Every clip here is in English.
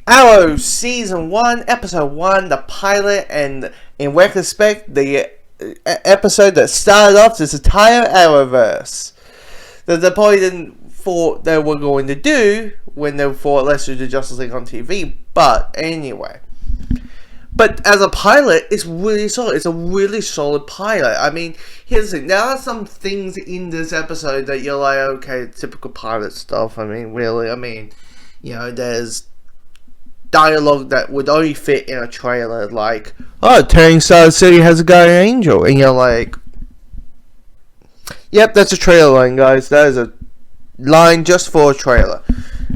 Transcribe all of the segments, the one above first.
Arrow Season 1, Episode 1, the pilot, and in retrospect, the episode that started off this entire Arrowverse. That they probably didn't thought they were going to do when they thought let's do the Justice League on TV. But anyway. But as a pilot, it's really solid. It's a really solid pilot. I mean, here's the thing. There are some things in this episode that you're like, okay, typical pilot stuff. I mean, really. I mean, there's dialogue that would only fit in a trailer, like, oh, Turning Star City has a guardian angel. And you're like, yep, that's a trailer line, guys. That is a line just for a trailer.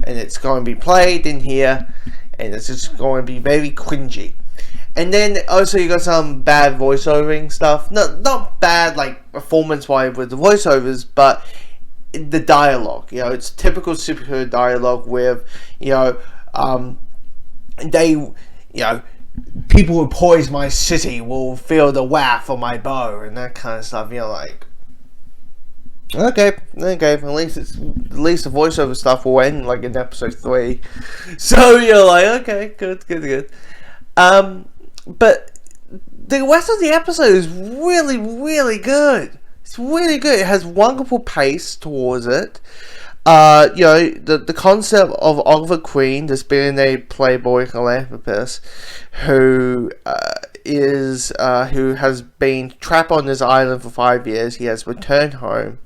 And it's going to be played in here. And it's just going to be very cringy. And then also you got some bad voiceovering stuff. Not bad like performance-wise with the voiceovers, but the dialogue. It's typical superhero dialogue with, people who poison my city will feel the wrath of my bow and that kind of stuff. You're like, okay. At least the voiceover stuff will end like in episode 3. So you're like, okay, good. But the rest of the episode is really, really good. It's really good. It has wonderful pace towards it. The concept of Oliver Queen, this billionaire playboy philanthropist, who has been trapped on this island for 5 years. He has returned home.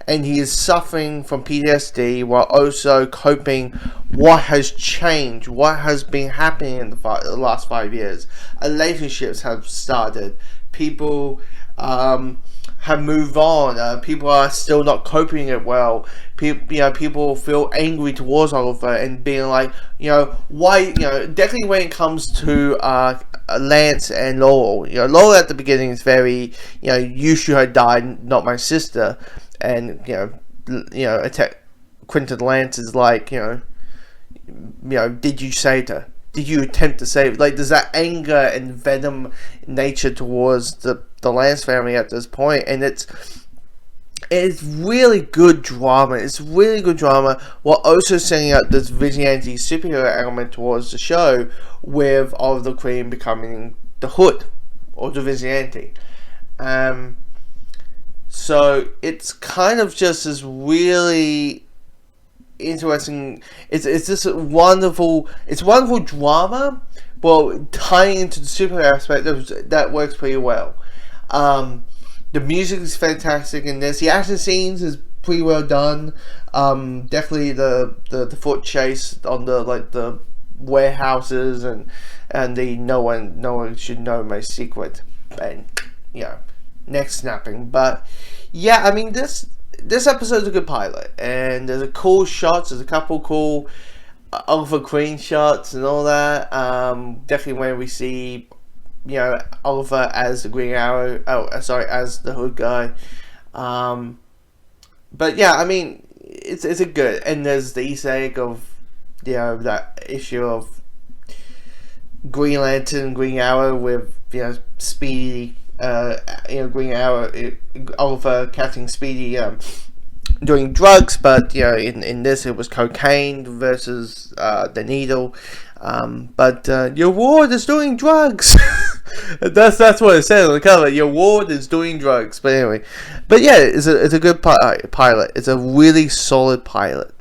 And he is suffering from PTSD while also coping what has changed, what has been happening in the last 5 years. Relationships have started. People have moved on. People are still not coping it well. People feel angry towards Oliver and being like, why? Definitely when it comes to Lance and Laurel. Laurel at the beginning is very, you should have died, not my sister. And Quentin Lance is like, did you save her? Did you attempt to save her? Like, there's that anger and venom nature towards the Lance family at this point, and it's really good drama. It's really good drama, while also setting up this vigilante superhero element towards the show, with Oliver Queen becoming the Hood or the vigilante. So it's kind of just this really interesting. It's just wonderful drama, but tying into the super aspect that works pretty well. The music is fantastic in this. The action scenes is pretty well done. Definitely the foot chase on the warehouses and the no one should know my secret, and neck snapping. But yeah, I mean, this episode's a good pilot, and there's a cool shots. There's a couple cool Oliver Queen shots and all that. Definitely when we see Oliver as the Green Arrow. As the Hood guy. But yeah, I mean, it's a good. And there's the Easter egg of that issue of Green Lantern, Green Arrow with Speedy. Green Arrow, Oliver catching Speedy doing drugs, but in this it was cocaine versus the needle. But your ward is doing drugs. that's what it says on the cover. Your ward is doing drugs. But anyway, yeah, it's a good pilot. It's a really solid pilot.